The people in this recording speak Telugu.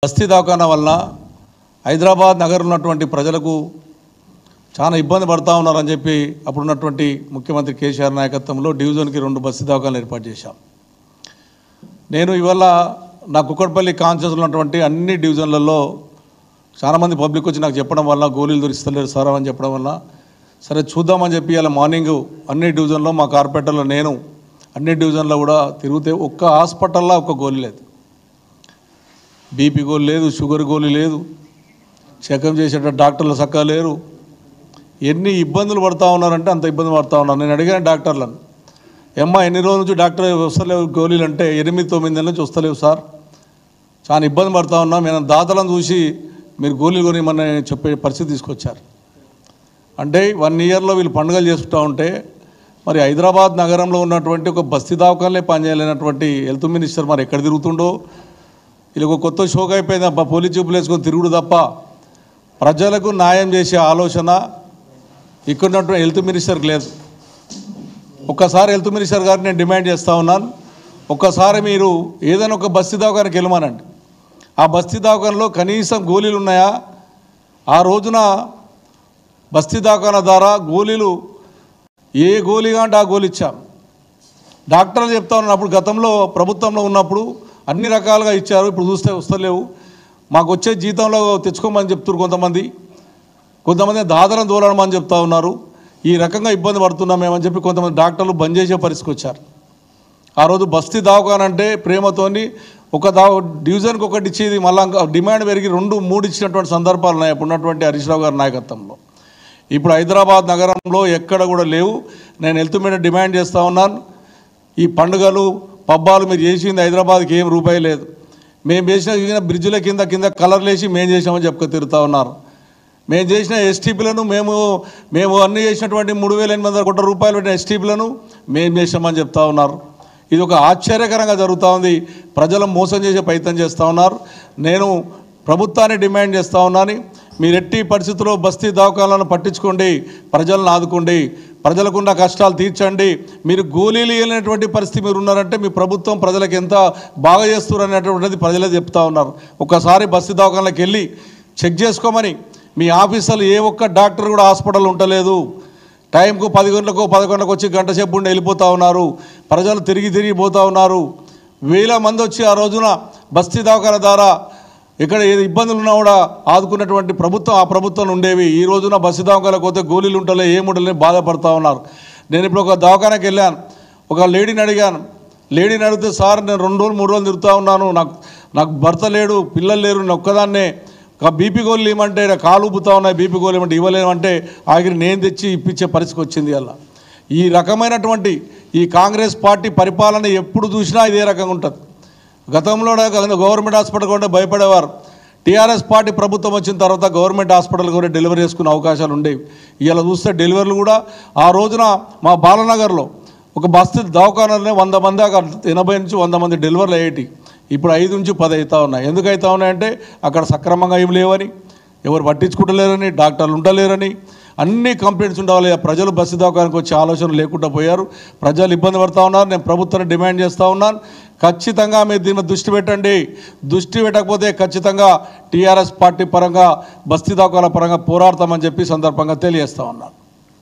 బస్తీ దవాఖానా వల్ల హైదరాబాద్ నగరంలో ఉన్నటువంటి ప్రజలకు చాలా ఇబ్బంది పడతా ఉన్నారని చెప్పి అప్పుడున్నటువంటి ముఖ్యమంత్రి కేసీఆర్ నాయకత్వంలో డివిజన్కి 2 బస్తీ దవాఖానాలు ఏర్పాటు చేశాం. నేను ఇవాళ నా కుక్కట్పల్లి కాన్స్టిట్యూన్సీలో ఉన్నటువంటి అన్ని డివిజన్లలో చాలామంది పబ్లిక్ వచ్చి నాకు చెప్పడం వల్ల గోళీలు దొరికిస్తలేరు సార్ అని చెప్పడం వల్ల సరే చూద్దామని చెప్పి ఇలా మార్నింగ్ అన్ని డివిజన్లో మా కార్పొరేటర్లో నేను అన్ని డివిజన్లో కూడా తిరిగితే ఒక్క హాస్పిటల్లో ఒక్క గోళీ లేదు, బీపీ గోళీ లేదు, షుగర్ గోళీ లేదు, చెకప్ చేసేట డాక్టర్లు చక్కగా లేరు. ఎన్ని ఇబ్బందులు పడుతూ ఉన్నారంటే అంత ఇబ్బంది పడుతూ ఉన్నారు. నేను అడిగాను డాక్టర్లను, ఎన్ని రోజుల నుంచి డాక్టర్ వస్తలేవు గోళీలు అంటే 8-9 నెలల నుంచి వస్తలేవు సార్, చాలా ఇబ్బంది పడుతూ ఉన్నాం, మేము దాతలను చూసి మీరు గోళీలు కొనిమని చెప్పే పరిస్థితి తీసుకొచ్చారు. అంటే 1 ఇయర్లో వీళ్ళు పండుగలు చేసుకుంటూ ఉంటే మరి హైదరాబాద్ నగరంలో ఉన్నటువంటి ఒక బస్తీ దవాఖానాలే పనిచేయలేనటువంటి హెల్త్ మినిస్టర్ మరి ఎక్కడ తిరుగుతుండో, వీళ్ళకి ఒక కొత్త షోక్ అయిపోయింది, అబ్బా పోలీస్ చూపులు వేసుకొని తిరుగుడు తప్ప ప్రజలకు న్యాయం చేసే ఆలోచన ఇక్కడ ఉన్నటువంటి హెల్త్ మినిస్టర్కి లేదు. ఒక్కసారి హెల్త్ మినిస్టర్ గారిని నేను డిమాండ్ చేస్తూ ఉన్నాను, ఒక్కసారి మీరు ఏదైనా ఒక బస్తీ దవాఖానాకి వెళ్ళమనండి, ఆ బస్తీ దవాఖానలో కనీసం గోళీలు ఉన్నాయా? ఆ రోజున బస్తీ దవాఖానా ద్వారా గోళీలు ఏ గోళీగా అంటే ఆ గోళీ ఇచ్చాం. డాక్టర్లు చెప్తా ఉన్నారు అప్పుడు గతంలో ప్రభుత్వంలో ఉన్నప్పుడు అన్ని రకాలుగా ఇచ్చారు, ఇప్పుడు చూస్తే వస్తలేవు, మాకు వచ్చే జీతంలో తెచ్చుకోమని చెప్తున్నారు కొంతమంది దాదలను దూరమని చెప్తా ఉన్నారు. ఈ రకంగా ఇబ్బంది పడుతున్నాం మేమని చెప్పి కొంతమంది డాక్టర్లు బంద్ చేసే పరిస్థితికి వచ్చారు. ఆ రోజు బస్తీ దవాఖానా అంటే ప్రేమతోని ఒక డివిజన్కి ఒకటి ఇచ్చేది, మళ్ళీ డిమాండ్ పెరిగి 2-3 ఇచ్చినటువంటి సందర్భాలు ఉన్నాయి అప్పుడు ఉన్నటువంటి హరీష్ రావు గారి నాయకత్వంలో. ఇప్పుడు హైదరాబాద్ నగరంలో ఎక్కడ కూడా లేవు. నేను హెల్త్ మీద డిమాండ్ చేస్తూ ఉన్నాను, ఈ పండుగలు పబ్బాలు మీరు చేసింది హైదరాబాద్కి ఏం రూపాయి లేదు, మేము చేసిన బ్రిడ్జ్ల కింద కలర్లు వేసి మేము చేసామని చెప్పుకొని తిరుగుతూ ఉన్నారు. మేము చేసిన ఎస్టీపీలను మేము అన్నీ చేసినటువంటి 3,800 కోట్ల రూపాయలు పెట్టిన ఎస్టీపీలను మేము చేసామని చెప్తా ఉన్నారు. ఇది ఒక ఆశ్చర్యకరంగా జరుగుతూ ఉంది, ప్రజలను మోసం చేసే ప్రయత్నం చేస్తూ ఉన్నారు. నేను ప్రభుత్వాన్ని డిమాండ్ చేస్తూ ఉన్నాను, మీరు ఎట్టి పరిస్థితుల్లో బస్తీ దవాఖానాలను పట్టించుకోండి, ప్రజలను ఆదుకోండి, ప్రజలకున్న కష్టాలు తీర్చండి. మీరు గోళీలు ఇవ్వలేనటువంటి పరిస్థితి మీరు ఉన్నారంటే మీ ప్రభుత్వం ప్రజలకు ఎంత బాగా చేస్తున్నారు అనేటువంటిది ప్రజలే చెప్తా ఉన్నారు. ఒక్కసారి బస్తీ దవాఖానాలకు వెళ్ళి చెక్ చేసుకోమని, మీ ఆఫీసర్లు ఏ ఒక్క డాక్టర్ కూడా హాస్పిటల్ ఉండలేదు, టైంకు 10 గంటలకు 11 వచ్చి గంట సేపు ఉండి వెళ్ళిపోతూ ఉన్నారు, ప్రజలు తిరిగి పోతూ ఉన్నారు. 1000 మంది వచ్చి ఆ రోజున బస్తీ దవాఖానా ద్వారా ఇక్కడ ఏది ఇబ్బందులు ఉన్నా కూడా ఆదుకున్నటువంటి ప్రభుత్వం ఆ ప్రభుత్వం ఉండేవి. ఈ రోజున బస్తీ దవాఖానాలకు పోతే గోళీలు ఉంటలే ఏముంటలే బాధపడుతూ ఉన్నారు. నేను ఇప్పుడు ఒక దవాఖానాకి వెళ్ళాను, ఒక లేడీని అడిగాను, లేడీని అడిగితే సార్ నేను 2 రోజులు 3 రోజులు తిరుగుతూ ఉన్నాను, నాకు భర్త లేడు, పిల్లలు లేరు, నేను ఒక్కదాన్నే బీపీ గోళీలు ఇవ్వమంటే కాలు ఊపుతా ఉన్నాయి, బీపీ గోళీలు ఇవ్వమంటే ఇవ్వలేమంటే ఆగిరి నేను తెచ్చి ఇప్పించే పరిస్థితి వచ్చింది. అలా ఈ రకమైనటువంటి ఈ కాంగ్రెస్ పార్టీ పరిపాలన ఎప్పుడు చూసినా ఇదే రకంగా ఉంటుంది. గతంలో గవర్నమెంట్ హాస్పిటల్ కూడా భయపడేవారు, టీఆర్ఎస్ పార్టీ ప్రభుత్వం వచ్చిన తర్వాత గవర్నమెంట్ హాస్పిటల్ కూడా డెలివరీ చేసుకునే అవకాశాలు ఉండేవి. ఇలా చూస్తే డెలివరీలు కూడా ఆ రోజున మా బాలనగర్లో ఒక బస్తీ దవాఖానాలోనే 100 మంది 80 నుంచి 100 మంది డెలివరీలు అయ్యేటి, ఇప్పుడు 5 నుంచి 10 అవుతూ ఉన్నాయి. ఎందుకు అవుతూ ఉన్నాయంటే అక్కడ సక్రమంగా ఏమి లేవని, ఎవరు పట్టించుకుంటలేరని, డాక్టర్లు ఉండలేరని, అన్ని కంప్లైంట్స్ ఉండాలి. ప్రజలు బస్తీ దవాఖానానికి వచ్చే ఆలోచన లేకుండా పోయారు, ప్రజలు ఇబ్బంది పడుతూ ఉన్నారు. నేను ప్రభుత్వాన్ని డిమాండ్ చేస్తూ ఉన్నాను, ఖచ్చితంగా మీరు దీని మీద దృష్టి పెట్టండి. దృష్టి పెట్టకపోతే ఖచ్చితంగా టీఆర్ఎస్ పార్టీ పరంగా బస్తీ దవాఖానా పరంగా పోరాడతామని చెప్పి సందర్భంగా తెలియజేస్తూ ఉన్నాను.